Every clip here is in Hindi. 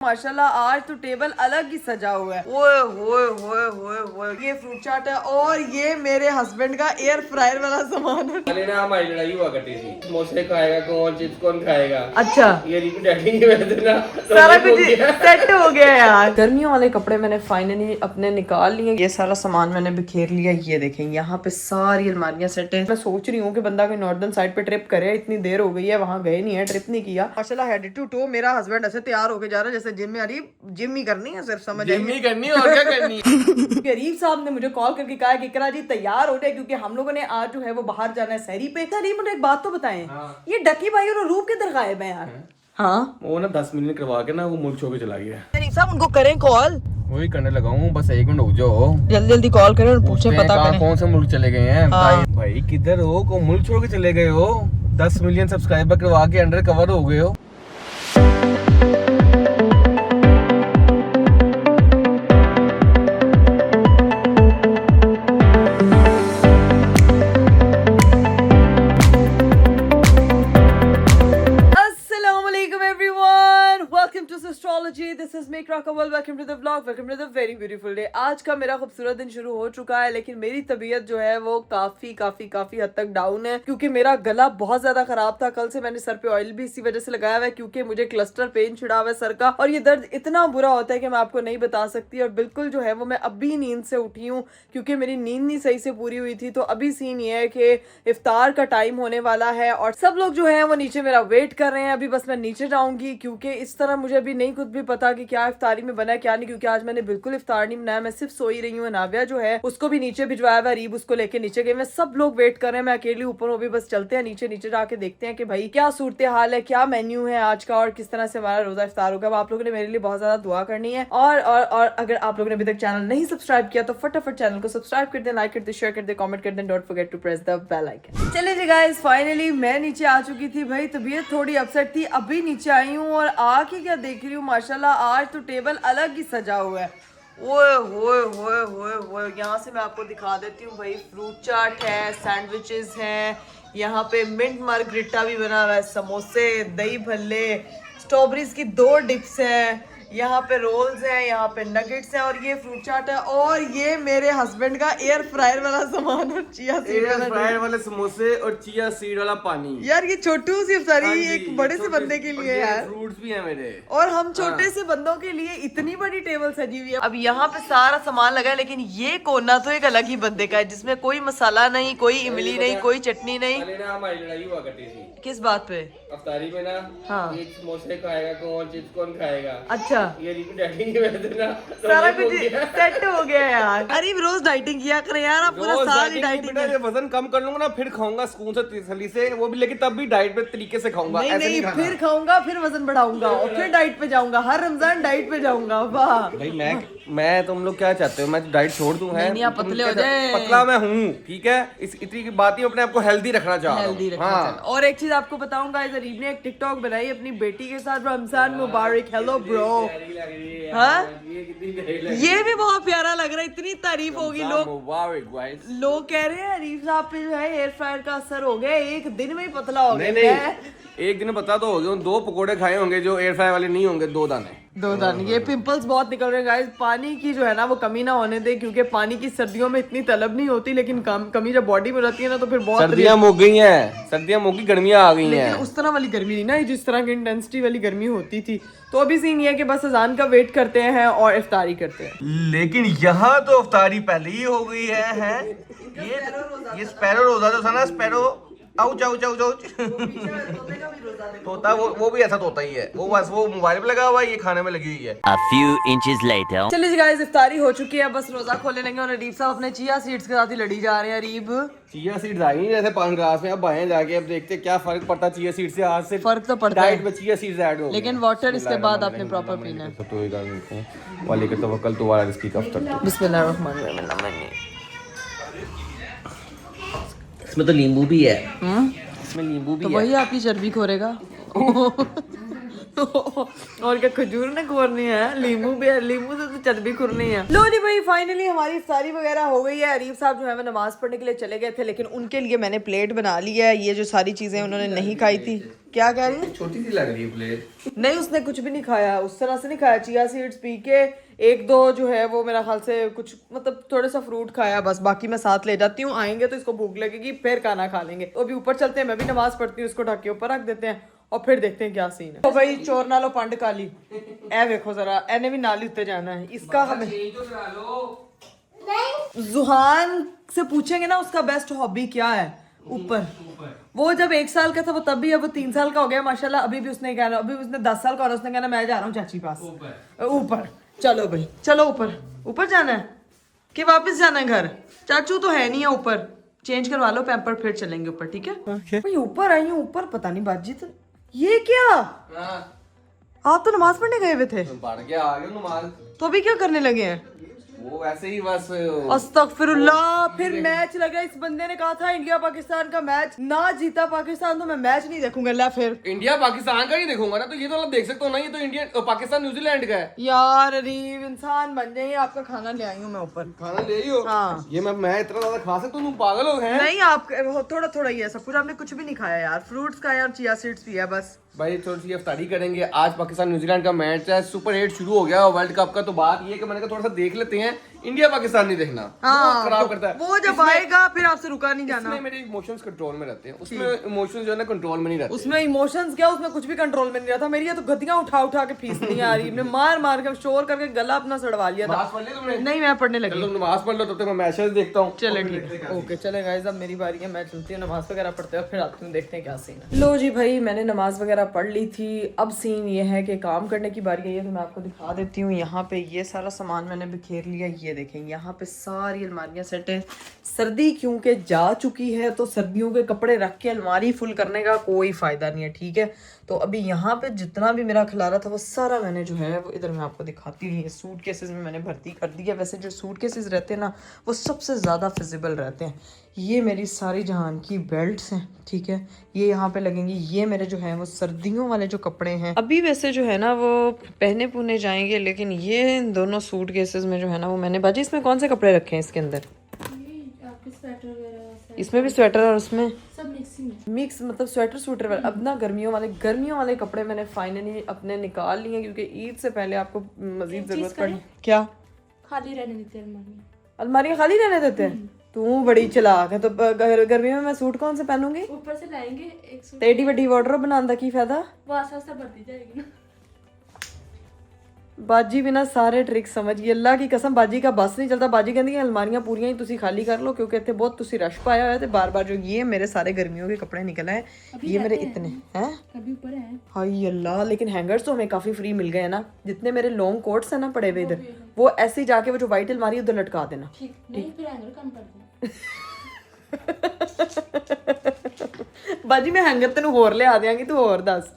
माशाल्लाह आज तो टेबल अलग ही सजा हुआ है। ओए होए होए होए होए, ये फ्रूट चाट है और ये मेरे हस्बैंड का एयर फ्रायर वाला सामान है। पहले ना हमारी लड़ाई हुआ करती थी, समोसे खाएगा कौन, चिप्स कौन खाएगा। अच्छा, ये रिकू डैडी की वजह से ना सारा कुछ सेट हो गया यार। गर्मियों वाले कपड़े मैंने फाइनली अपने निकाल लिए। ये सारा सामान मैंने बिखेर लिया। ये देखें यहाँ पे सारी अलमारियां सेट है। मैं सोच रही हूँ कि बंदा कोई नॉर्दर्न साइड पे ट्रिप करे, इतनी देर हो गई है वहाँ गए नहीं है, ट्रिप नहीं किया। माशाल्लाह हेड टू टो मेरा हस्बैंड ऐसे तैयार होके जा रहा है जैसे जिम में। अरीब जिम ही करनी है, सिर्फ समझ जिम ही करनी है और क्या करनी है। अरीब साहब ने मुझे कॉल करके कहा कि इकरा जी तैयार हो जाए क्योंकि हम लोगों ने आज जो है वो बाहर जाना है सहरी पे। अरीब मुझे एक बात तो बताएं, ये डकी भाई और रूप किधर गायब है यार? हाँ वो ना 10 मिनट करवा के ना वो मुल्क छोड़ के चला गया। अरीब साहब उनको करें कॉल। वही करने लगा हूँ, बस 1 मिनट रुक जाओ। जल्दी जल्दी कॉल करें और पूछे पता करें कौन से मुल्क चले गए हैं। भाई किधर हो, को मुल्क छोड़ के चले गए हो? 10 मिलियन सब्सक्राइबर करवा के अंडर कवर हो गए हो। दिस इज मी क्राकवल, welcome to the vlog, welcome to the very beautiful day. आज का मेरा खूबसूरत दिन शुरू हो चुका है, लेकिन मेरी तबीयत जो है वो काफी हद तक डाउन है क्योंकि मेरा गला बहुत ज्यादा खराब था। कल से मैंने सर पे ऑयल भी इसी वजह से लगाया हुआ है क्योंकि मुझे क्लस्टर पेन छिड़ा हुआ है सर का, और ये दर्द इतना बुरा होता है कि मैं आपको नहीं बता सकती। और बिल्कुल जो है वो मैं अभी नींद से उठी हूँ क्योंकि मेरी नींद नहीं सही से पूरी हुई थी। तो अभी सीन ये है कि इफ्तार का टाइम होने वाला है और सब लोग जो है वो नीचे मेरा वेट कर रहे हैं। अभी बस मैं नीचे जाऊंगी क्योंकि इस तरह मुझे अभी नहीं खुद भी पता कि क्या इफ्तारी में बना है क्या नहीं, क्योंकि आज मैंने बिल्कुल इफ्तार नहीं बनाया, मैं सिर्फ सोई रही हूँ। नाविया जो है उसको भी नीचे भिजवाया हुआ, रीब उसको लेके नीचे गए। मैं सब लोग वेट कर रहे हैं, मैं अकेली ऊपर हूँ। अभी बस चलते हैं नीचे जाके देखते हैं कि भाई क्या सूरत हाल है, क्या मेन्यू है आज का और किस तरह से हमारा रोजा इफ्तार होगा। आप लोगों ने मेरे लिए बहुत ज्यादा दुआ करनी है और अगर आप लोगों ने अभी तक चैनल नहीं सब्सक्राइब किया तो फटाफट चैनल को सब्सक्राइब कर दें, लाइक कर दें, शेयर कर दें, कमेंट कर दें, don't forget to press the bell icon. चलिए जी गाइस, फाइनली मैं नीचे आ चुकी थी। भाई तबीयत थोड़ी अपसेट थी, अभी नीचे आई हूँ और आके क्या देख रही हूँ, माशाल्लाह आज तो टेबल अलग ही सजा हुआ है। ओए होए होए होए होए, यहाँ से मैं आपको दिखा देती हूँ भाई। फ्रूट चाट है, सैंडविचेस हैं, यहाँ पे मिंट मार्गरिटा भी बना हुआ है, समोसे, दही भल्ले, स्ट्रॉबेरीज की 2 डिप्स हैं, यहाँ पे रोल्स हैं, यहाँ पे नगेट्स हैं और ये फ्रूट चाट है और ये मेरे हस्बैंड का एयर फ्रायर वाला सामान और चिया सीड वाला फ्रायर वाले समोसे और चिया सीड वाला पानी। यार ये छोटू सी इफ्तारी एक बड़े से बंदे के लिए यार, फ्रूट्स भी हैं मेरे, और हम छोटे से बंदों के लिए इतनी बड़ी टेबल सजी हुई है। अब यहाँ पे सारा सामान लगा है, लेकिन ये कोना तो एक अलग ही बंदे का है जिसमें कोई मसाला नहीं, कोई इमली नहीं, कोई चटनी नहीं। पहले ना हमारी लड़ाई हुआ करती थी। किस बात पे? अफ्तारी में ना, हाँ, एक समोसे खाएगा कौन, चिप्स कौन खाएगा। अच्छा, ये रिकू डैडी की वजह से ना सारा कुछ सेट हो गया यार। अरे रोज डाइटिंग किया करें यार, आप पूरा साल ही डाइटिंग। ये वजन कम कर लूंगा ना, फिर खाऊंगा सुकून से तसल्ली से, वो भी लेकिन तब भी डाइट पे तरीके से खाऊंगा। नहीं, फिर खाऊंगा, फिर वजन बढ़ाऊंगा और फिर डाइट पे जाऊंगा, हर रमजान डाइट पे जाऊंगा। वाह भाई मैं तुम लोग क्या चाहते हो, मैं डाइट छोड़ दूं? है नहीं, आप पतले हो जाए। पतला मैं हूँ, ठीक है, इस इतनी की बात ही अपने आप को हेल्दी रखना चाह रहा हूं। और एक चीज आपको बताऊंगा, अरीब ने एक टिकटॉक बनाई अपनी बेटी के साथ, रमजान मुबारक, हेलो ब्रो। हाँ, ये भी बहुत प्यारा लग रहा है, इतनी तारीफ होगी। लोग कह रहे हैं अरीब साहब पे जो है एयर फ्रायर का असर हो गया, एक दिन में ही पतला हो गया। नहीं, एक दिन पता तो हो गया, 2 पकोड़े खाए होंगे जो एयर फ्रायर वाले नहीं होंगे, 2 दाने। ये पिंपल्स बहुत निकल रहे हैं गाइस। पानी की जो है ना वो कमी ना होने दे, क्योंकि पानी की सर्दियों में इतनी तलब नहीं होती, लेकिन कमी जब बॉडी में रहती है ना तो फिर बहुत सर्दियां मुक गई हैं, सर्दियां मुक गई, गर्मियां आ गई हैं। लेकिन उस तरह वाली गर्मी नहीं ना, जिस तरह की इंटेंसिटी वाली गर्मी होती थी। तो अभी सीन ये है कि बस अजान का वेट करते हैं और इफ्तारी करते हैं। लेकिन यहाँ तो इफ्तारी पहले ही हो गई है। ये स्पैरो रोजा जो था ना, स्पैरो तोता, वो भी ऐसा तोता ही है, वो बस वो मोबाइल पे लगा हुआ है, ये खाने में लगी हुई है। A few inches later. चलिए गाइस, इफ्तारी हो चुकी है, बस रोजा खोले लेंगे और अरीब साहब अपने चिया सीड्स के साथ ही लड़ी जा रहे हैं। अरीब चिया सीड्स आ गई जैसे 5 ग्लास में, अब आए जाके अब देखते क्या फर्क पड़ता है चिया सीड से। आज से फर्क तो पड़ता डाइट है, में चिया सीड्स ऐड हो, लेकिन वाटर इसके बाद आपने प्रॉपर पीना है। तो एक आदमी वाले के तवक्कल तो वाला रिस्की कब तक। बिस्मिल्लाहिर्रहमानिर्रहीम। इसमें तो नींबू भी है, इसमें नींबू भी तो है। वही आपकी चर्बी खोरेगा। और क्या खजूर ने खोरनी है, लीमू भी है, लीमू से तो चर्बी खुरनी है। लो जी भाई फाइनली हमारी इफ्तारी वगैरह हो गई है। अरीफ साहब जो है वो नमाज पढ़ने के लिए चले गए थे, लेकिन उनके लिए मैंने प्लेट बना ली है। ये जो सारी चीजें उन्होंने नहीं खाई थी। क्या कह रही है? छोटी सी लग रही है प्लेट। नहीं उसने कुछ भी नहीं खाया, उस तरह से नहीं खाया। चिया सीड्स पी के एक दो जो है वो मेरा ख्याल से कुछ मतलब थोड़ा सा फ्रूट खाया बस, बाकी मैं साथ ले जाती हूँ। आएंगे तो इसको भूख लगेगी फिर खाना खा लेंगे। तो अभी ऊपर चलते हैं, मैं भी नमाज पढ़ती हूँ, इसको ढक के ऊपर रख देते हैं और फिर देखते हैं क्या सीन है। तो भाई चोर नालो पंड काली ए देखो जरा, एने भी नाली उत्ते जाना है इसका। हमें जुहान से पूछेंगे ना उसका बेस्ट हॉबी क्या है ऊपर। वो जब 1 साल का था वो तब भी, अब वो 3 साल का हो गया माशाल्लाह। अभी भी उसने कहना, अभी उसने 10 साल का और उसने कहना मैं जा रहा हूँ चाची पास ऊपर। चलो भाई चलो ऊपर। ऊपर जाना है कि वापस जाना है घर? चाचू तो है नहीं है ऊपर, चेंज करवा लो पैम्पर फिर चलेंगे ऊपर, ठीक है? भाई ऊपर आई हूँ, ऊपर पता नहीं बाजी तो ये क्या। आप तो नमाज पढ़ने गए हुए थे, पढ़ के आ गए नमाज, तो अभी क्या करने लगे हैं? वो वैसे ही बस। अस्तगफिरुल्लाह, फिर मैच लगा। इस बंदे ने कहा था इंडिया पाकिस्तान का मैच, ना जीता पाकिस्तान तो मैं मैच नहीं देखूंगा। ला फिर इंडिया पाकिस्तान का ही देखूंगा ना, तो ये तो आप देख सकते हो ना, ये तो इंडिया पाकिस्तान न्यूजीलैंड का है यार। अरीब इंसान बन जाइए, आपका खाना ले आई हूँ मैं ऊपर। खाना ले ही हो। हाँ। ये मैं इतना ज्यादा खा सकता हूँ? तुम पागल हो गए हैं? नहीं आप थोड़ा थोड़ा ही है सब कुछ, आपने कुछ भी नहीं खाया यार। फ्रूट्स खाया और चिया सीड्स पिया बस। भाई थोड़ी सी इफ्तारी करेंगे। आज पाकिस्तान न्यूजीलैंड का मैच है, सुपर 8 शुरू हो गया वर्ल्ड कप का। तो बात ये है कि मैंने कहा थोड़ा सा देख लेते हैं, इंडिया पाकिस्तान नहीं देखना। हाँ, खराब करता है वो जब आएगा फिर आपसे रुका नहीं जाना। उसमें मेरे इमोशंस कंट्रोल में रहते हैं, उसमें इमोशंस जो है ना कंट्रोल में नहीं रहते। उसमें इमोशंस क्या, उसमें कुछ भी कंट्रोल में नहीं रहता। मेरी ये तो गद्दियां उठा उठा के फीसनी आ रही, मार मार के शोर करके गला अपना सड़वा लिया था। नमाज पढ़ ली तुमने? नहीं मैं पढ़ने लगी। चलो तुम नमाज पढ़ लो, तब तक मैं मैचेस देखता हूँ। चले ठीक है, ओके चले गाइस। अब मेरी बारी है, मैं चलती हूँ नमाज वगैरह पढ़ते हैं, फिर आती हूँ, देखते हैं क्या सीन है। लो जी भाई मैंने नमाज वगैरह पढ़ ली थी। अब सीन ये है कि काम करने की बारी है, तो मैं आपको दिखा देती हूँ। यहाँ पे ये सारा सामान मैंने बिखेर लिया। ये देखें यहाँ पे सारी अलमारियाँ सेट है। सर्दी क्योंकि जा चुकी है तो सर्दियों के कपड़े रख के अलमारी फुल करने का कोई फायदा नहीं है, ठीक है? तो अभी यहाँ पे जितना भी मेरा खिलारा था वो सारा मैंने जो है वो इधर मैं आपको दिखाती हूँ। ये सूट केसेस में मैंने भर्ती कर दिया। वैसे जो सूट केसेस रहते हैं ना वो सबसे ज़्यादा फिजिबल रहते हैं। ये मेरी सारी जहान की बेल्ट्स हैं, ठीक है? ये यहाँ पे लगेंगी। ये मेरे जो है वो सर्दियों वाले जो कपड़े हैं, अभी वैसे जो है ना वो पहने पुने जाएंगे, लेकिन ये इन दोनों सूट केसेस में जो है ना वो मैंने बाजी। इसमें कौन से कपड़े रखे हैं इसके अंदर? इसमें भी स्वेटर और उसमें सब मिक्स मतलब स्वेटर स्वेटर वाले। अब ना गर्मियों वाले कपड़े मैंने फाइनली अपने निकाल लिए, क्योंकि ईद से पहले आपको मजीद जरूरत पड़ी। क्या खाली रहने देते हैं अलमारी? अलमारी खाली रहने देते हैं? तू बड़ी चालाक है। तो गर्मी में मैं सूट कौन से पहनूंगी? ऊपर से लाएंगे एक सूट, तेरी बड़ी वार्डरोब बनाने का की फायदा? वो आस्ता आस्ता बढ़ती जाएगी ना। बाजी भी ना सारे ट्रिक समझिए, अल्लाह की कसम बाजी का बस नहीं चलता। बाजी कहती है अलमारियां पूरियां ही तुसी खाली कर लो, क्योंकि इतने बहुत तुसी रश पाया हुआ है। बार बार जो ये मेरे सारे गर्मियों के कपड़े निकल आए, ये मेरे इतने हैं। कभी ऊपर है हाय अल्लाह, लेकिन हैंगर्स तो हमें काफी फ्री मिल गए हैं ना। जितने मेरे लॉन्ग कोट्स हैं ना पड़े हुए इधर, वो ऐसे ही जाके वो जो व्हाइट अलमारी है उधर लटका देना। ठीक नहीं, फिर हैंगर कम कर दो। बाजी मैं हैंगर तेन होर ले आ देंगी, तू और दस।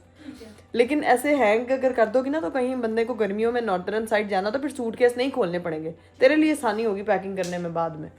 लेकिन ऐसे हैंग अगर कर दोगी ना तो कहीं बंदे को गर्मियों में नॉर्दर्न साइड जाना तो फिर सूटकेस नहीं खोलने पड़ेंगे, तेरे लिए आसानी होगी पैकिंग करने में बाद में।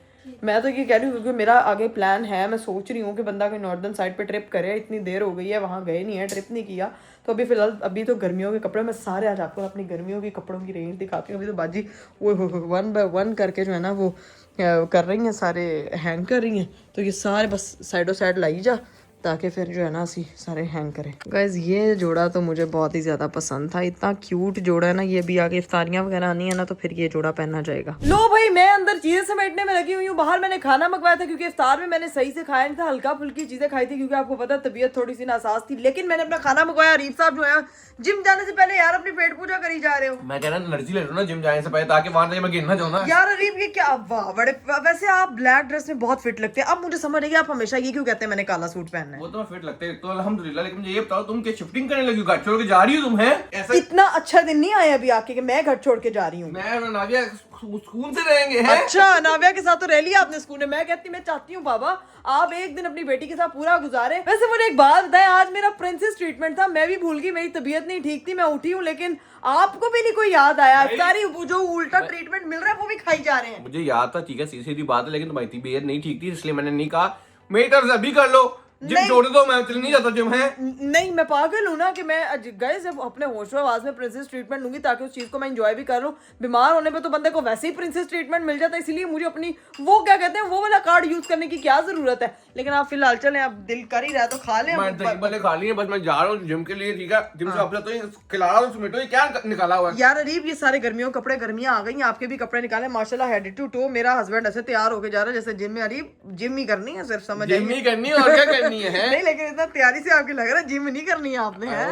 मैं तो ये कह रही हूँ क्योंकि मेरा आगे प्लान है, मैं सोच रही हूँ कि बंदा कोई नॉर्दर्न साइड पे ट्रिप करे। इतनी देर हो गई है वहाँ गए नहीं है, ट्रिप नहीं किया। तो अभी फिलहाल अभी तो गर्मियों के कपड़े मैं सारे आज आपको अपनी गर्मियों के कपड़ों की रेंज दिखाती हूँ। अभी तो बाजी वो 1 बाय 1 करके जो है ना वो कर रही हैं, सारे हैंग कर रही हैं। तो ये सारे बस साइडों साइड लाई जा ताकि फिर जो है ना असी सारे हैंग करें। गाइज ये जोड़ा तो मुझे बहुत ही ज़्यादा पसंद था, इतना क्यूट जोड़ा है ना। ये भी आगे इफ्तारियाँ वगैरह आनी है ना तो फिर ये जोड़ा पहनना जाएगा। लो भाई मैं अंदर चीज़ें समेटने में लगी हुई हूँ। बाहर मैंने खाना मंगवाया था क्योंकि इफ्तार में मैंने सही से खाया नहीं था, हल्का फुल्की चीज़ें खाई थी क्योंकि आपको पता तबीयत थोड़ी सी नासाज थी। लेकिन मैंने अपना खाना मंगवाया। अरीफ साहब जो है जिम जाने से पहले यार अपनी पेट पूजा करी जा रहे हो। मैं कह रहा एनर्जी ले लो ना जिम जाने से पहले, ताकि वहां जाके मैं गिरना जाऊँ ना। यार अरीफ ये क्या, वाह बड़े। वैसे आप ब्लैक ड्रेस में बहुत फिट लगते हैं। अब मुझे समझ नहीं आप हमेशा ये क्यों कहते हैं मैंने काला सूट पहनना है। वो तो मैं फिट लगते तो अल्हम्दुलिल्लाह, लेकिन मुझे ये बताओ तुम क्या शिफ्टिंग करने लगी हो? घर छोड़ के जा रही हो तुम? है ऐसा इतना अच्छा दिन नहीं आया अभी आके कि मैं घर छोड़ के जा रही हूँ। मैं और नाविया सुकून से रहेंगे हैं? अच्छा नाविया के साथ तो रह लिया आपने स्कूल में। मैं कहती मैं चाहती हूँ बाबा आप एक दिन अपनी बेटी के साथ पूरा गुजारे। वैसे मुझे एक बात बताएं, आज मेरा प्रिंसेस ट्रीटमेंट था, मैं भी भूल गई, मेरी तबीयत नहीं ठीक थी, मैं उठी हूँ, लेकिन आपको भी नहीं कोई याद आया। सारी जो उल्टा ट्रीटमेंट मिल रहा है वो भी खाई जा रहे हैं। मुझे याद था, ठीक है, सीधी सीधी बात है, लेकिन तुम्हारी तबीयत नहीं ठीक थी इसलिए मैंने नहीं कहा। मेरी तरफ से अभी कर लो, जिम छोड़ दो, मैं चल नहीं जाता जिम है। नहीं मैं पागल हूँ ना कि मैं गाइस जब अपने होश आवाज में प्रिंसेस ट्रीटमेंट लूंगी ताकि उस चीज को मैं एंजॉय भी कर लूँ। बीमार होने पे तो बंदे को वैसे ही प्रिंसेस ट्रीटमेंट मिल जाता है, इसलिए मुझे अपनी वो क्या कहते हैं वो वाला कार्ड यूज करने की क्या जरूरत है। लेकिन आप फिलहाल चलें, आप दिल कर ही रहा है तो खा लें। मैं दही भल्ले खा लिए, बस मैं जा रहा हूँ जिम के लिए, ठीक है। जिम से वापस तो ये खिला रहा हूँ टोमेटो, ये क्या निकाला हुआ है यार अरीब ये सारे गर्मियों के कपड़े, गर्मियां आ गई हैं, आपके भी कपड़े निकाले माशाल्लाह हेड टू टो। मेरा हस्बैंड ऐसे तैयार होके जा रहा है जैसे जिम में। अरीब जिम ही करनी है सिर्फ, समझ जिम ही करनी है और क्या करनी है। नहीं लेकिन इतना तैयारी से आपकी लग रहा है जिम नहीं करनी है आपने है।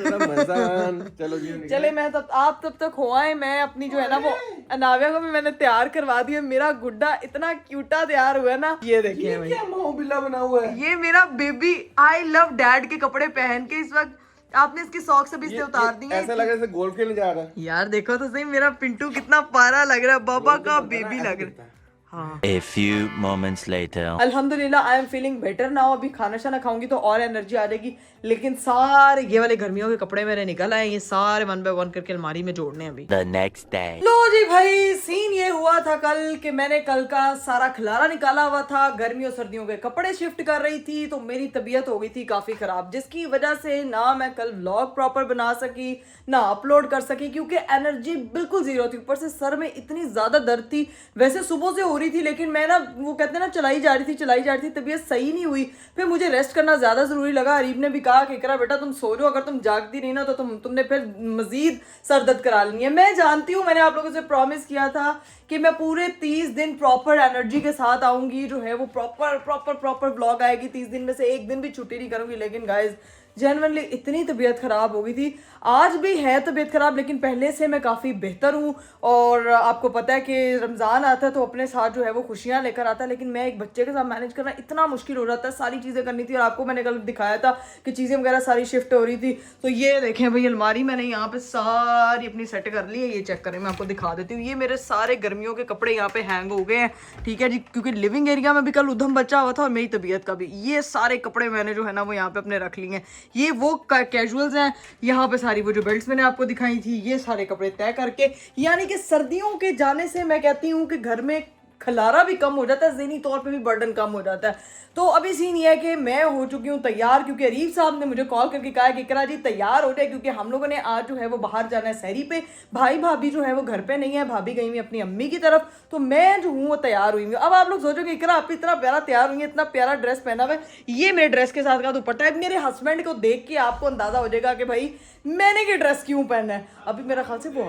रमजान चलो जी चले मैं आप तब तक हो आए, मैं अपनी जो है ना वो अनाविया को भी मैंने तैयार करवा दिया। मेरा गुड्डा इतना क्यूटा तैयार हुआ है ना, ये देखिए भाई क्या माओ बिल्ला बना हुआ है। ये मेरा बेबी आई लव डैड के कपड़े पहन के इस वक्त आपने इसकी सॉक्स अभी से उतार दी है। ऐसा लग रहा है जैसे गोल्फ खेलने जा रहा है। यार देखो तो सही मेरा पिंटू कितना प्यारा लग रहा है, बाबा का बेबी लग रहा है। हाँ A few moments later. अल्हम्दुलिल्लाह I am feeling better now. अभी खाना शाना खाऊंगी तो और एनर्जी आ जाएगी। लेकिन सारे ये वाले गर्मियों के कपड़े मेरे निकल आए, ये सारे 1 बाय 1 करके अलमारी में जोड़ने हैं अभी। The next day. लो जी भाई, सीन ये हुआ था कल कि मैंने कल का सारा खलारा निकाला हुआ था, गर्मियों सर्दियों के कपड़े शिफ्ट कर रही थी, तो मेरी तबीयत हो गई थी काफी खराब, जिसकी वजह से ना मैं कल व्लॉग प्रॉपर बना सकी ना अपलोड कर सकी, क्योंकि एनर्जी बिल्कुल जीरो थी। ऊपर से सर में इतनी ज्यादा दर्द थी, वैसे सुबह से हो रही थी लेकिन मैं ना वो कहते हैं ना चलाई जा रही थी, तबीयत सही नहीं हुई। फिर मुझे रेस्ट करना ज्यादा जरूरी लगा। अरीब ने भी कहा कि इकरा बेटा तुम सो जाओ, अगर तुम जागती नहीं ना तो तुमने फिर मजीद सर दर्द करा लेनी है। मैं जानती हूँ, मैंने आप लोगों से प्रॉमिस किया था कि मैं पूरे 30 दिन प्रॉपर एनर्जी के साथ आऊंगी, जो है वो प्रॉपर व्लॉग आएगी। 30 दिन में से एक दिन भी छुट्टी नहीं करूंगी। लेकिन गाइज जेन्युइनली इतनी तबीयत खराब हो गई थी, आज भी है तबीयत खराब, लेकिन पहले से मैं काफ़ी बेहतर हूँ। और आपको पता है कि रमज़ान आता है तो अपने साथ जो है वो खुशियाँ लेकर आता है, लेकिन मैं एक बच्चे के साथ मैनेज करना इतना मुश्किल हो जाता है। सारी चीज़ें करनी थी और आपको मैंने कल दिखाया था कि चीज़ें वगैरह सारी शिफ्ट हो रही थी। तो ये देखें भाई अलमारी मैंने यहाँ पे सारी अपनी सेट कर ली है, ये चेक करें, मैं आपको दिखा देती हूँ। ये मेरे सारे गर्मियों के कपड़े यहाँ पे हैंग हो गए हैं, ठीक है जी, क्योंकि लिविंग एरिया में भी कल उधम बचा हुआ था और मेरी तबीयत का भी। ये सारे कपड़े मैंने जो है ना वो यहाँ पे अपने रख लिए हैं। ये वो कैजुअल्स हैं, यहाँ पे सारी वो जो बेल्ट्स मैंने आपको दिखाई थी, ये सारे कपड़े तय करके, यानी कि सर्दियों के जाने से मैं कहती हूँ कि घर में खलारा भी कम हो जाता है, ज़हनी तौर पे भी बर्डन कम हो जाता है। तो अभी सीन ये है कि मैं हो चुकी हूँ तैयार, क्योंकि अरीब साहब ने मुझे कॉल करके कहा कि इकरा जी तैयार हो जाए, क्योंकि हम लोगों ने आज जो है वो बाहर जाना है सहरी पे। भाई भाभी जो है वो घर पे नहीं है, भाभी गई हुई अपनी अम्मी की तरफ, तो मैं जो हूँ वो तैयार हुई हूँ। अब आप लोग सोचोगे इकरा आप इतना प्यारा तैयार हुई है, इतना प्यारा ड्रेस पहना हुआ है, ये मेरे ड्रेस के साथ का दुपट्टा है। मेरे हस्बैंड को देख के आपको अंदाजा हो जाएगा कि भाई मैंने ये ड्रेस क्यों पहना है। अभी मेरा ख्याल से वो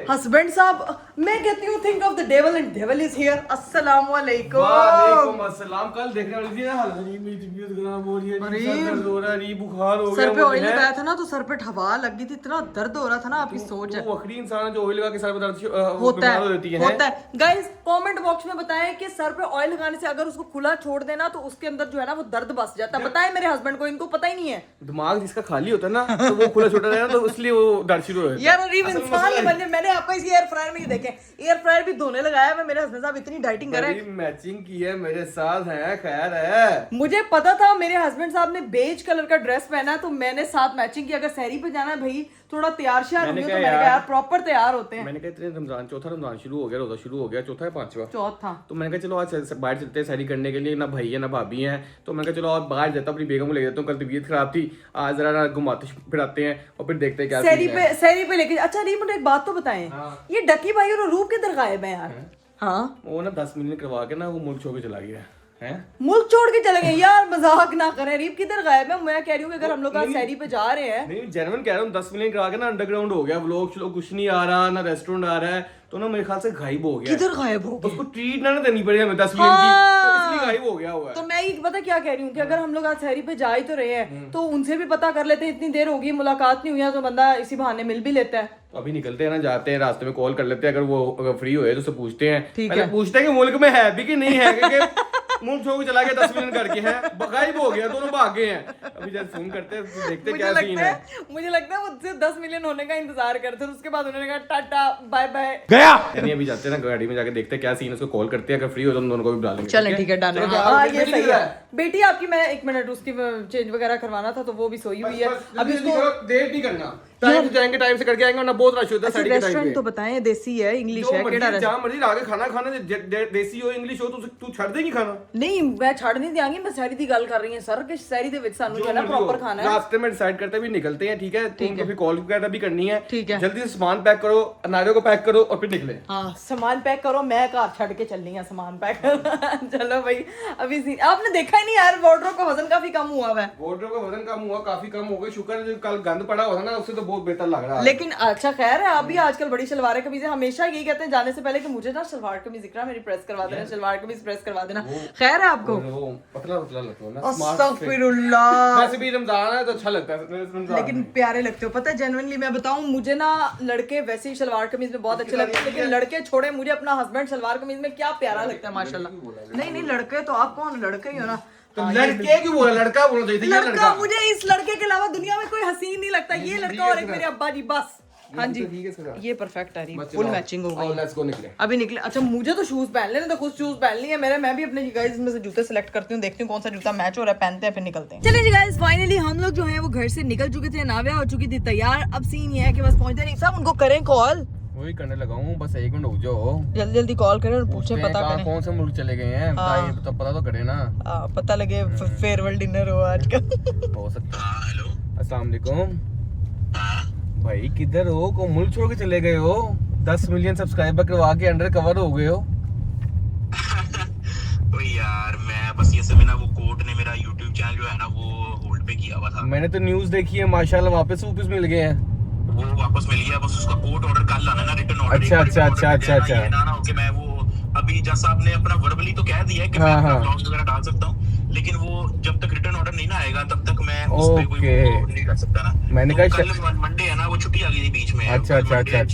हस्बैंड साहब, मैं कहती हूँ think of the devil and devil is here. अस्सलाम वालेकुम। वालेकुम अस्सलाम। कल देखने वाली थी ना, हालांकि मेरी तबीयत खराब हो रही है, सर दर्द हो रहा है, बुखार हो गया, सर पे ऑयल लगाया था ना तो सर पे हवा लग गई थी, इतना दर्द हो रहा था ना, आपकी सोच है। वो आखिरी इंसान जो ऑयल लगा के सर पे दर्द होता है। गाइस कमेंट बॉक्स में बताएं कि सर पे ऑयल लगाने से अगर उसको खुला छोड़ देना तो उसके अंदर जो है ना वो दर्द बस जाता है। बताएं मेरे हस्बैंड को, इनको पता ही नहीं है। दिमाग जिसका खाली होता है ना तो वो खुला छोटा रहना, तो इसलिए वो दर्द शुरू हो जाता है। यार अरीब इंसान नहीं बने। मैंने आपको इसी एयर फ्रायर में ही देखे, एयर फ्रायर भी धोने लगाया है। मेरे हस्बैंड साहब इतनी डाइटिंग कर रहे हैं, मैचिंग की है मेरे साथ, है खैर है। मुझे पता था मेरे हस्बैंड साहब ने बेज कलर का ड्रेस पहना है तो मैंने साथ मैचिंग की। अगर सहरी पे जाना है भाई थोड़ा तैयार श्यार होंगे, तो मैंने कहा यार प्रॉपर तैयार होते हैं। मैंने कहा इतने रमजान, चौथा रमजान शुरू हो गया, रोजा शुरू हो गया, चौथा है पांचवा चौथा, तो मैंने कहा चलो आज बाहर चलते हैं सहरी करने के लिए, ना भाई है ना भाभी हैं, तो मैंने कहा चलो आज बाहर जाता हूँ, अपनी बेगम को ले जाता हूँ, कल तबीयत खराब थी, आज जरा घुमाते फिराते हैं और फिर देखते हैं क्या सहरी पे लेके। अच्छा अरीब मुझे एक बात तो बताएं, ये डकी भाई और रूप किधर गायब है यार? हाँ वो ना 10 मिनट करवा के ना वो मुल्क छोड़ के चला गया है। मुल्क छोड़ के चले गए यार, मजाक ना करें। रीप किधर गायब है? मैं कह रही हूँ कि अगर हम लोग आज सहरी पे जा रहे हैं, नहीं जेन्युइन कह रहा हूँ, 10 मिनट करा के ना अंडरग्राउंड हो गया, व्लॉग कुछ नहीं आ रहा, ना रेस्टोरेंट आ रहा है, तो ना मेरे ख्याल से गायब हो गया। किधर गायब हो गया? उसको ट्रीट ना देनी पड़ी हमें 10 मिनट की, तो इसलिए गायब हो गया हुआ है। तो मैं ये पता क्या कह रही हूँ कि अगर हम लोग आज सहरी पे जा ही तो रहे हैं तो उनसे भी पता कर लेते हैं, इतनी देर होगी मुलाकात नहीं हुई है, तो बंदा इसी बहाने मिल भी लेता है। तो अभी निकलते हैं ना, जाते हैं, रास्ते में कॉल कर लेते हैं, अगर वो फ्री हुए तो उससे पूछते हैं, ठीक पहले है। पूछते हैं कि मुल्क में है भी कि नहीं है, क्योंकि मुल्क छोड़ के चला गया 10 मिनट करके, है गायब हो गया, दोनों भाग गए हैं। अभी जब फोन करते हैं तो देखते हैं क्या सीन है। मुझे लगता है वो 10 मिलियन होने का इंतजार करते हैं, उसके बाद उन्होंने कहा टाटा बाय बाय गया। नहीं अभी जाते हैं ना गाड़ी में, जाके देखते हैं क्या सीन है, उसको कॉल करते हैं, अगर फ्री हो तो हम दोनों को भी बुला लेंगे। चलें ठीक है, डन। हाँ ये सही है। बेटी आपकी मैं 1 मिनट उसकी चेंज वगैरह करवाना था तो वो भी सोई हुई है। अभी उसको देर नहीं करना। टाइम से जाएंगे, टाइम से करके आएंगे, वरना बहुत रश होता है साड़ी के टाइम रेस्टोरेंट पे। तो बताएं देसी है, इंग्लिश है, केड़ा जहाँ मर्जी आके खाना खाना, देसी हो इंग्लिश हो, तू छड़ देगी खाना। नहीं मैं छड़ नहीं दियांगी, मैं सैरी दी गल कर रही हूं सर कि सैरी दे विच सानू जो है ना प्रॉपर खाना है। रास्ते में डिसाइड करते भी निकलते हैं, ठीक है? तुमको फिर कॉल वगैरह भी करनी है, ठीक है। जल्दी से सामान पैक करो, अनारियों को पैक करो और फिर निकले। हाँ सामान पैक करो, मैं घर छड़ के चलनी है सामान पैक। चलो भाई अभी आपने देखा ही नहीं यार, वार्डरोब का वजन काफी कम हुआ है। वार्डरोब का वजन कम हुआ, काफी कम हो गया, शुक्र है जो कल गंद पड़ा हुआ था ना उससे तो बहुत बेहतर लग रहा है। लेकिन अच्छा खैर है, आप भी आजकल बड़ी शलवारें कमीजें हमेशा यही कहते हैं जाने से पहले कि मुझे ना शलवार कमीज दिख रहा है, मेरी प्रेस करवा देना, शलवार कमीज प्रेस करवा देना। खैर है आपको? वो पतला पतला लगता है ना, अस्तगफिरुल्लाह। वैसे भी रमजान है तो अच्छा लगता है रमजान। लेकिन प्यारे लगते हो, पता है जेन्युइनली मैं बताऊं, मुझे ना लड़के वैसे ही शलवार कमीज में बहुत अच्छे लगते हैं, लेकिन लड़के छोड़े मुझे अपना हस्बैंड शलवार कमीज में क्या प्यारा लगता है माशाल्लाह। नहीं नहीं लड़के तो आप कौन, लड़के ही हो ना। तो लड़के क्यों बोला, लड़का बोलना चाहिए था, ये लड़का लड़का। मुझे इस लड़के के अलावा दुनिया में कोई हसीन नहीं लगता, ये लड़का और एक मेरे अब्बा जी, बस। हाँ जी ठीक है इसके साथ। ये परफेक्ट है, फुल मैचिंग हो गई। लेट्स गो निकले। अभी निकले। अच्छा मुझे तो शूज पहन लेने, तो खुद शूज पहन लिए मेरे, मैं भी अपने गाइस में से जूते सेलेक्ट करती हूँ, देखती हूँ कौन सा जूता मैच हो रहा है, पहनते हैं फिर निकलते हैं। चलिए जी गाइस फाइनली हम लोग जो है वो घर से निकल चुके थे, नाविया हो चुकी थी तैयार। अब सीन ये है कि बस पहुंचते नहीं साहब, उनको करें कॉल, वही करने लगा हूँ, बस 1 मिनट रुक जाओ, जल्दी जल्दी कॉल करें और पूछे पता करें कौन से मुल्क चले गए हैं, बताइए तो पता तो करे ना। पता लगे फेयरवेल डिनर हो आज का। हो सकता है। हेलो अस्सलाम वालेकुम भाई, किधर हो, को मुल्क छोड़ के चले गए हो? 10 मिलियन सब्सक्राइबर करवा के अंडर कवर हो गए हो। तो यार मैं बस ये सब ना, वो कोर्ट ने मेरा YouTube चैनल जो है ना वो होल्ड पे किया हुआ था। मैंने तो न्यूज़ देखी है माशाल्लाह, वापस मिल गए हैं। वो वापस मिल गया, बस उसका कोर्ट ऑर्डर कल आना है ना, रिटर्न ऑर्डर। अच्छा। ये ना हो कि मैं वो अभी जैसा आपने अपना वर्बली तो कह दिया है कि मैं अपना ब्लॉग्स वगैरह डाल सकता हूँ, लेकिन वो जब तक रिटर्न ऑर्डर नहीं ना आएगा तब तक मैं उस पे कोई वो नहीं कर सकता ना। मैंने तो कहा कल मंडे है ना, वो छुट्टी आ गई थी बीच में। अच्छा। अल्लाह खैर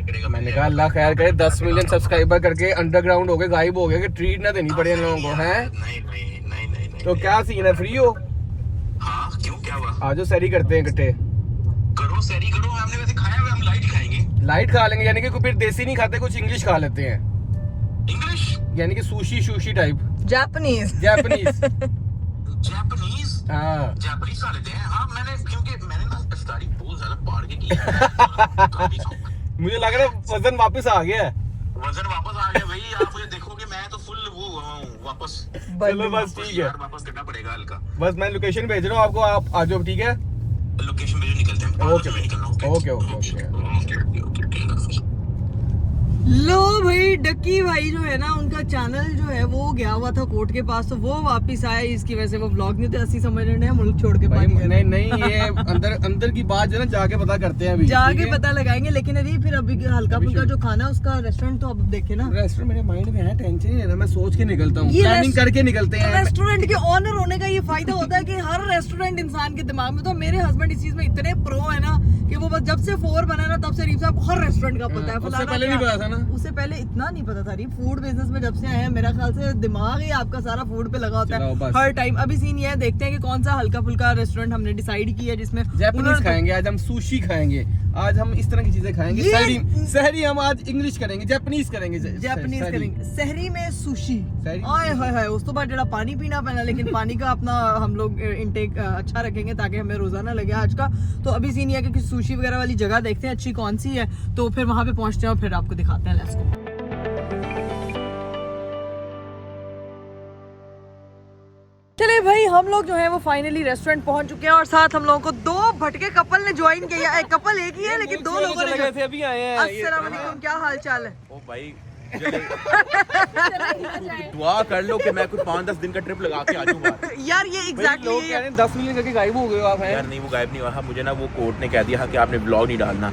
करेगा। मैंने कहा अल्लाह खैर करे, 10 मिलियन सब्सक्राइबर करके अंडरग्राउंड हो गए, गायब हो गए, कि ट्रीट ना देनी पड़े इन लोगों को, हैं? नहीं। तो क्या सीन है, फ्री हो? हाँ क्यों, क्या हुआ? आजो सैरी करते हैं इकट्ठे। करो सैरी करो, हमने वैसे खाया हुआ, हम लाइट खाएंगे। लाइट खा लेंगे, यानी कि फिर देसी नहीं खाते, कुछ इंग्लिश खा लेते हैं, इंग्लिश यानी कि sushi type, Japanese. Japanese. Japanese हाँ जापानीज खा लेते हैं। हाँ क्योंकि मैंने ना इफ्तारी बहुत ज्यादा पाड़ के की है। मुझे लग रहा है वजन वापस आ गया है। वजन वापस आ गया भाई, आप मुझे देखोगे मैं तो फुल वो हुआ हूँ वापस। चलो बस ठीक है, यार वापस करना पड़ेगा हल्का। बस मैं लोकेशन भेज रहा हूँ आपको, आप आ जाओ, ठीक है? लोकेशन भेजो, निकलते हैं। ओके निकलना। ओके। लो भाई डक्की भाई जो है ना, उनका चैनल जो है वो गया हुआ था कोर्ट के पास, तो वो वापस आया, इसकी वजह से वो व्लॉग नहीं थे, ऐसी समझ रहे हैं मुल्क छोड़ के भाई भाग गए। नहीं ये अंदर की बात जो है ना जाके पता करते हैं, अभी जाके पता लगाएंगे। लेकिन अरे फिर अभी हल्का फुल्का जो खाना है उसका रेस्टोरेंट तो अब देखे ना। रेस्टोरेंट मेरे माइंड में है, टेंशन नहीं लेना, मैं सोच के निकलता हूँ, ये प्लानिंग करके निकलते हैं। रेस्टोरेंट के ऑनर होने का ये फायदा होता है कि हर रेस्टोरेंट इंसान के दिमाग में, तो मेरे हस्बैंड इस चीज में इतने प्रो है ना कि वो बस जब से 4 बना ना तब से रीफ साहब हर रेस्टोरेंट का पता है। उससे पहले नहीं पता था ना, उससे पहले इतना नहीं पता था। रीफ फूड बिजनेस में जब से आए हैं, मेरा ख्याल से दिमाग ही आपका सारा फूड पे लगा होता है हर टाइम। अभी सीन ये है, देखते हैं कि कौन सा हल्का फुल्का रेस्टोरेंट हमने डिसाइड किया है जिसमें जापानीज खाएंगे आज, हम सुशी खाएंगे आज, हम इस तरह की चीजें खाएंगे। सहरी हम आज इंग्लिश करेंगे, जापानीज करेंगे, जापानीज करेंगे। सहरी में सुशी, सहरी। आए हाय हाय, उस तो बाद जरा पानी पीना पैना, लेकिन पानी का अपना हम लोग इनटेक अच्छा रखेंगे ताकि हमें रोजाना लगे आज का। तो अभी सीन ये है कि सुशी वगैरह वाली जगह देखते हैं अच्छी कौन सी है, तो फिर वहां पे पहुंचते हैं और फिर आपको दिखाते हैं। Let's go. चलिए भाई हम लोग जो है वो फाइनली रेस्टोरेंट पहुंच चुके हैं, और साथ हम लोगों को 2 भटके कपल ने ज्वाइन किया। कपल एक ही है लेकिन 2 लोगों ने अभी आए हैं। अस्सलाम वालेकुम, क्या हाल चाल है? ओ भाई दुआ कर लो कि मैं कुछ 5-10 दिन का ट्रिप लगा के आ जाऊँ। यार ये एग्जैक्टली 10 मिलियन करके गायब हो गए हो आप, हैं? यार नहीं, वो गायब नहीं हुआ, मुझे ना वो कोर्ट ने कह दिया कि आपने ब्लॉग नहीं डालना।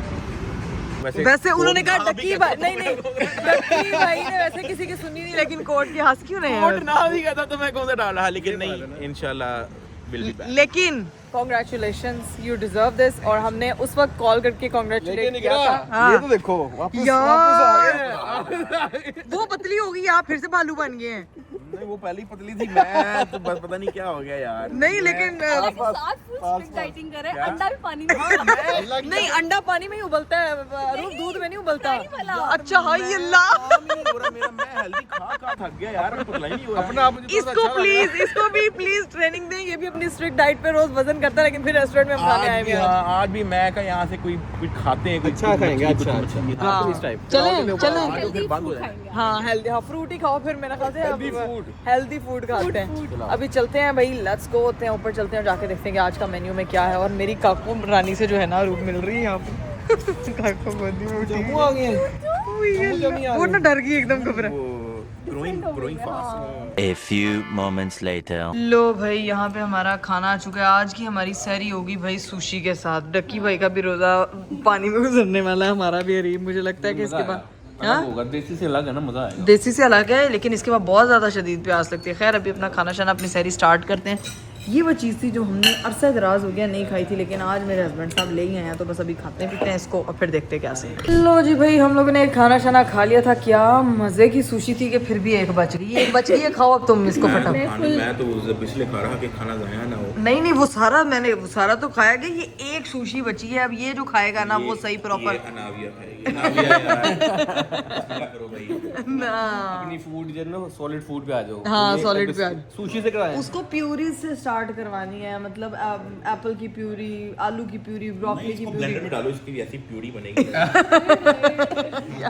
वैसे उन्होंने कहा डक्की भाई, नहीं डक्की भाई ने वैसे किसी की सुनी नहीं, लेकिन कोर्ट की हंस क्यों रहे हैं? कोर्ट ना भी कहता तो मैं कौन सा डाल रहा, लेकिन नहीं, इंशाल्लाह विल बी बैक। लेकिन कॉन्ग्रेचुलेशंस, यू डिजर्व दिस। और हमने उस वक्त कॉल करके कॉन्ग्रेचुलेट किया था। ये तो देखो वापस आ गए। वो पतली हो गई, आप फिर से बालू बन गए हैं। नहीं वो पहले ही पतली थी, मैं तो बस पता नहीं क्या हो गया यार। नहीं लेकिन साथ फुल स्ट्रिक्ट डाइटिंग कर रहे हैं, अंडा भी पानी में नहीं, अंडा पानी में ही उबलता है, दूध में नहीं उबलता। अच्छा हाय अल्लाह। नहीं हो रहा मेरा, मैं हेल्दी खा थक गया यार, पतला ही नहीं हो रहा अपना आप मुझे इसको भी प्लीज ट्रेनिंग दें। ये भी अपनी स्ट्रिक्ट डाइट पे रोज वजन करता है, लेकिन फिर रेस्टोरेंट में हम खाने आए हुए हैं। आज भी मैं का यहाँ से कोई कुछ खाते हैं, अच्छा खाएंगे, अच्छा हाँ। इस टाइप चलें तो फिर बंद हो जाए। हाँ हेल्दी, हाँ फ्रूट ही खाओ फिर। मेरा ख्याल से हेल्दी फूड खाते हैं। अभी चलते हैं भाई, लेट्स गो, होते हैं ऊपर, चलते हैं, जाके देखते हैं कि आज का मेन्यू में क्या है। और मेरी काकू रानी से जो है ना रूप मिल रही है यहाँ पे। काकू गोदी में उठी जम्मू आ गए हैं। वो ना डर गई एकदम, घबरा। Growing fast. A few moments later. लो भाई, यहाँ पे हमारा खाना आ चुका है। आज की हमारी सहरी होगी भाई सुशी के साथ। डक्की भाई का भी रोजा पानी में गुजरने वाला है, हमारा भी अरीब। मुझे लगता है कि इसके बाद होगा, देसी से अलग है ना, मजा आएगा। देसी से अलग है, लेकिन इसके बाद बहुत ज़्यादा शदीद प्यास लगती है। खैर अभी अपना खाना शाना, अपनी सहरी स्टार्ट करते हैं। ये वो चीज़ थी जो हमने अरसा दराज हो गया नहीं खाई थी, लेकिन आज मेरे हस्बैंड साहब ले ही आए हैं, तो बस अभी खाते पीते हैं इसको और फिर देखते हैं क्या सही। लो जी भाई, हम लोगों ने खाना शाना खा लिया था। क्या मज़े की सुशी थी कि फिर भी एक बच गई। एक बच गई है, खाओ अब तुम इसको फटाफट। मैं तो इसलिए खा रहा कि खाना ज़ाया ना हो। नहीं वो सारा तो खाया गया। ये एक सुशी बची है, अब ये जो खाएगा ना वो सही प्रॉपर अनाविया खाएगी, अनाविया यार करो भाई ना। अपनी फूड जो है ना, सॉलिड फूड पे आ जाओ। हाँ, solid पे आ जाओ। सुशी से कराएं। उसको प्यूरी से स्टार्ट करवानी है, मतलब एप्पल की प्यूरी, आलू की प्यूरी, ब्रोकली की प्यूरी। ब्लेंडर में डालो, इसकी ऐसी प्यूरी बनेगी।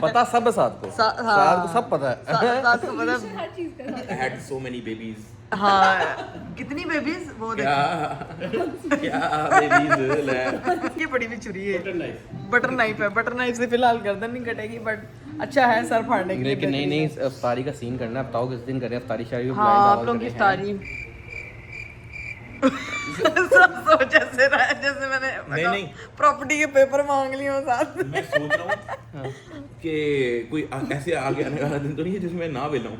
पता सब है साथ को, साथ को सब पता है। साथ को पता है। हर चीज का I had so many babies. हाँ, कितनी बेबीज वो क्या babies ले। ये बड़ी भी छुरी है, बटर नाइफ है। बटर नाइफ से फिलहाल गर्दन नहीं कटेगी, बट अच्छा है सर फाड़ने के लिए। लेकिन नहीं अफ्तारी का सीन करना है। बताओ किस दिन करें अफ्तारी शारी? हाँ, आप लोग की इफ्तारी सब सोच ऐसे रहा है जैसे मैंने नहीं। प्रॉपर्टी के पेपर मांग लिए हो साथ में। मैं सोच रहा हूँ कि कोई ऐसे आगे आने वाला दिन तो नहीं है जिसमें ना वेला हूँ।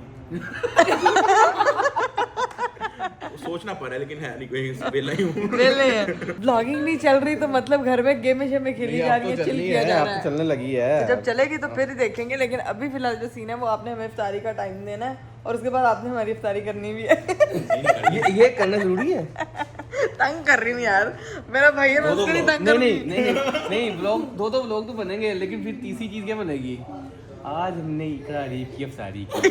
सोचना पड़ रहा है, लेकिन है नहीं कोई, वेला ही हूँ। वेले हैं। ब्लॉगिंग नहीं चल रही तो मतलब घर में गेमें शेमें खेली जा रही है, चिल किया जा रहा है। चलने लगी है। तो जब चलेगी तो फिर ही देखेंगे, लेकिन अभी फिलहाल जो सीन है वो आपने हमें इफ्तारी का टाइम देना है और उसके बाद आपने हमारी इफ्तारी करनी भी है। ये करना जरूरी है। तंग कर रही हूँ यार, मेरा भाई है, मैं उसके लिए तंग कर रही हूँ। नहीं व्लॉग दो व्लॉग तो बनेंगे, लेकिन फिर तीसरी चीज क्या बनेगी? आज हमने इकरा अरीब की अफ्तारी की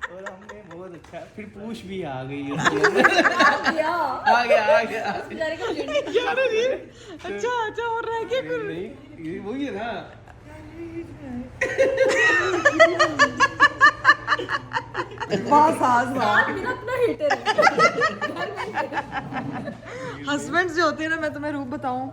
और हमने बहुत अच्छा, फिर पूछ भी आ गई आ गया। अच्छा और रह गया फिर। नहीं ये वही है ना। मेरा अपना हेटर है। हस्बैंड जो होते हैं ना, मैं तुम्हें रूप बताऊं,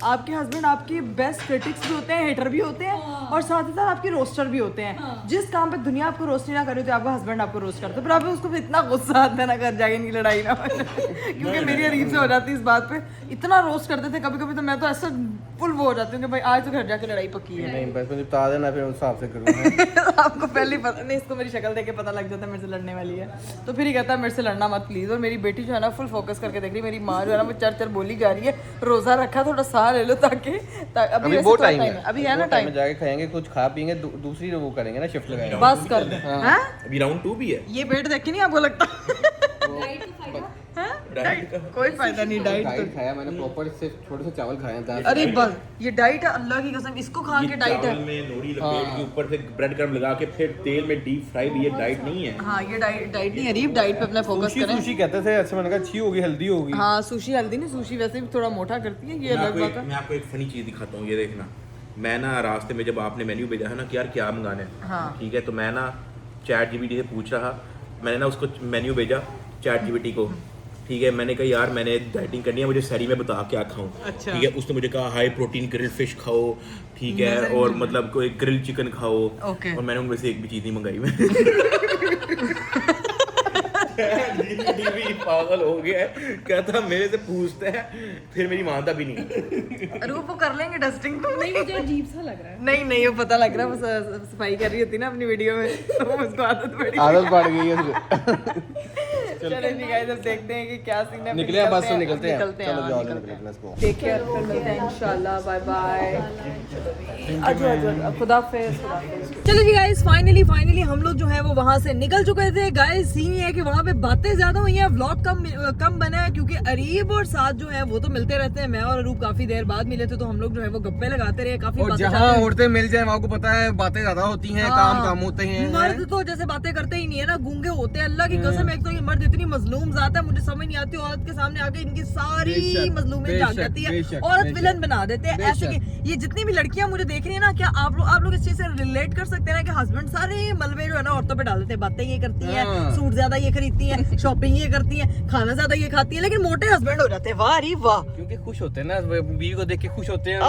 आपके हस्बैंड आपके बेस्ट क्रिटिक्स भी होते हैं, हेटर भी होते हैं, और साथ ही साथ आपके रोस्टर भी होते हैं। जिस काम पे दुनिया आपको रोस्ट नहीं ना करे, तो आपका हस्बैंड आपको रोस्ट करता है, फिर आप उसको इतना गुस्सा आता है ना, घर जाके इनकी लड़ाई ना हो। क्योंकि मेरी अरीब से हो जाती है इस बात पे, इतना रोस्ट करते थे कभी कभी, तो मैं तो ऐसा फुल वो हो जाती हूँ कि भाई आज तो घर जाके लड़ाई पक्की है। नहीं बस मुझे बता देना, फिर उस हिसाब से करूँगा। आपको पहले ही पता नहीं, इसको मेरी शक्ल देख के पता लग जाता है मेरे से लड़ने वाली है, तो फिर ही कहता है मेरे से लड़ना मत प्लीज। और मेरी बेटी जो है ना फुल फोकस करके देख रही है, मेरी माँ जो है ना वो चर बोली जा रही है, रोजा रखा, थोड़ा साह ले लो ताकि अभी वैसे वो थोड़ा टाइम है, अभी है ना टाइम, जाके खाएंगे, कुछ खा पियेंगे, दूसरी वो करेंगे ना, शिफ्ट लगाएंगे। बस कर दे। हैं? अभी राउंड 2 भी है। ये वेट देख के नहीं आपको लगता? डाइट कोई फायदा नहीं, डाइट डाइट खाया मैंने प्रॉपर, सिर्फ छोटे से चावल खाए हैं। अरे बस ये डाइट है, अल्लाह की कसम, इसको खा के डाइट है। चावल में नोरी लपेट के ऊपर से ब्रेड क्रम्ब लगा के फिर तेल में डीप फ्राई, भी ये डाइट नहीं है। हाँ ये डाइट नहीं है, अरीब डाइट पे अपना फोकस करें। सुशी कहते थे, अच्छा मैंने कहा अच्छी होगी, हेल्दी होगी। हाँ सुशी हेल्दी नहीं, सुशी वैसे भी थोड़ा मोटा करती है, ये अलग बात है। मैं आपको एक फनी चीज दिखाता हूँ, ये देखना। मैं ना रास्ते में जब आपने मेन्यू भेजा है ना कि यार क्या मंगाना है, हाँ। ठीक है, तो मैं ना चैट जीपीटी से पूछ रहा, मैंने ना उसको मेन्यू भेजा चैट जीपीटी को, ठीक है, मैंने कहा यार मैंने डाइटिंग करनी है, मुझे सैरी में बता क्या खाऊं। अच्छा। ठीक है, उसने मुझे कहा हाई प्रोटीन ग्रिल फिश खाओ, ठीक है, और मतलब कोई ग्रिल चिकन खाओ। ओके। और मैंने उनमें से एक भी चीज़ नहीं मंगाई। मैं भी पागल हो गया है, कहता मेरे से पूछता है, फिर मेरी मानता भी नहीं। अरे वो कर लेंगे डस्टिंग तो नहीं मुझे अजीब सा लग रहा है। नहीं वो पता लग रहा है, वो सफाई कर रही होती ना अपनी वीडियो में, तो उसको आदत आदत पड़ गई है। चलो जी गाइस, अब देखते हैं कि क्या सीन है। निकले हैं, बस से निकलते हैं। निकलते हैं, चलो हाँ, जाओ, निकलते हैं। Let's go. टेक केयर, फिर मिलते हैं इंशाल्लाह। Bye bye. खुदा हाफिज़। चलो जी गाइस, फाइनली हम लोग जो है वो वहाँ से निकल चुके थे। गाइस सीन ये है कि वहाँ पे बातें ज्यादा हुई हैं, व्लॉग कम बना है क्योंकि अरीब और साथ जो है वो तो मिलते रहते हैं। मैं और अरूब काफी देर बाद मिले थे, तो हम लोग जो है वो गप्पे लगाते रहे, काफी और बातें जहाँ शातें हुई। औरतें मिल जाए वहाँ को पता है बातें ज्यादा होती हैं, हाँ, काम होते हैं। मर्द तो जैसे बातें करते ही नहीं है ना, गूंगे होते हैं। अल्लाह की कसम, एक तो ये मर्द इतनी मजलूम जात है, मुझे समझ नहीं आती। औरत के सामने आके इनकी सारी बेशक, मजलूमियत जाग बेशक, जाती है। बेशक, औरत बेशक, विलन बना देते हैं ऐसे कि ये जितनी भी लड़कियां मुझे देख रही है ना, क्या आप लोग इस चीज से रिलेट कर सकते हैं ना कि हस्बैंड सारे मलबे जो है ना औरतों पे डाल देते हैं। बातें ये करती हैं, हाँ। सूट ज्यादा ये खरीदती हैं, शॉपिंग ये करती हैं, खाना ज्यादा ये खाती हैं, लेकिन मोटे हस्बैंड हो जाते हैं। वाह री वाह। क्योंकि खुश होते हैं ना, बीवी को देख के खुश होते हैं।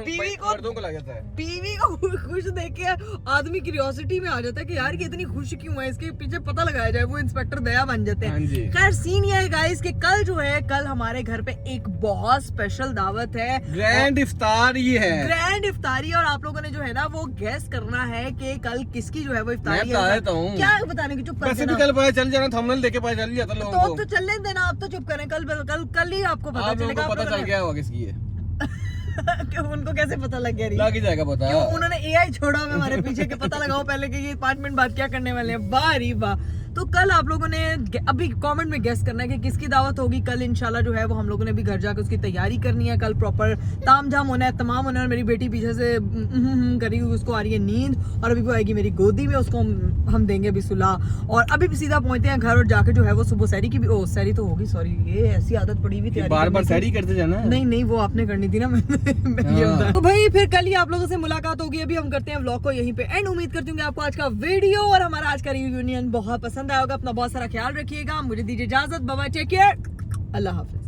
बीवी को मर्दों को लग जाता है। बीवी को खुश देख के आदमी क्यूरियोसिटी में आ जाता है कि यार ये इतनी खुश क्यों है, इसके पीछे पता लगाया जाए। वो इंस्पेक्टर दया बन जाते हाँ जी। हैं। खैर सीन ये है गाइस कि कल जो है, कल हमारे घर पे एक बहुत स्पेशल दावत है, ग्रैंड इफ्तार ये है। ग्रैंड इफ्तारी। और आप लोगों ने जो है ना वो गेस करना है कि कल किसकी जो है वो इफ्तारी मैं बता देता हूँ। क्या बताने की, चुप कर वैसे भी देना। कल पता चल जाना, थंबनेल देके पता चल जाता लोगों को। तो चलने देना, आप तो चुप करें। कल ही आपको पता आप लोगों चलेगा। को पता चल गया होगा किसकी है। कि उनको कैसे पता लग गया? लग ही जाएगा पता। क्यों उन्होंने एआई छोड़ा हुआ है हमारे पीछे के पता लगाओ पहले कि ये 5 मिनट बाद क्या करने वाले हैं। वाह री वाह। तो कल आप लोगों ने अभी कमेंट में गेस करना है कि किसकी दावत होगी कल। इंशाल्लाह जो है वो हम लोगों ने भी घर जाकर उसकी तैयारी करनी है। कल प्रॉपर तामझाम होना है, तमाम होना है। और मेरी बेटी पीछे से करी हुई, उसको आ रही है नींद, और अभी वो आएगी मेरी गोदी में, उसको हम देंगे अभी सुलाह। और अभी भी सीधा पहुंचते हैं घर, और जाके जो है वो सुबह सैरी की भी, सैरी तो होगी, सॉरी ये ऐसी आदत पड़ी हुई थी बार बार सैरी करते जाना। नहीं वो आपने करनी थी ना। मैं तो भाई फिर कल ही आप लोगों से मुलाकात होगी। अभी हम करते हैं व्लॉग को यहीं पे एंड। उम्मीद करती हूँ कि आपको आज का वीडियो और हमारा आज का रियूनियन बहुत पसंद आया होगा। अपना बहुत सारा ख्याल रखिएगा। मुझे दीजिए इजाजत। बाय बाय, टेक केयर, अल्लाह हाफिज।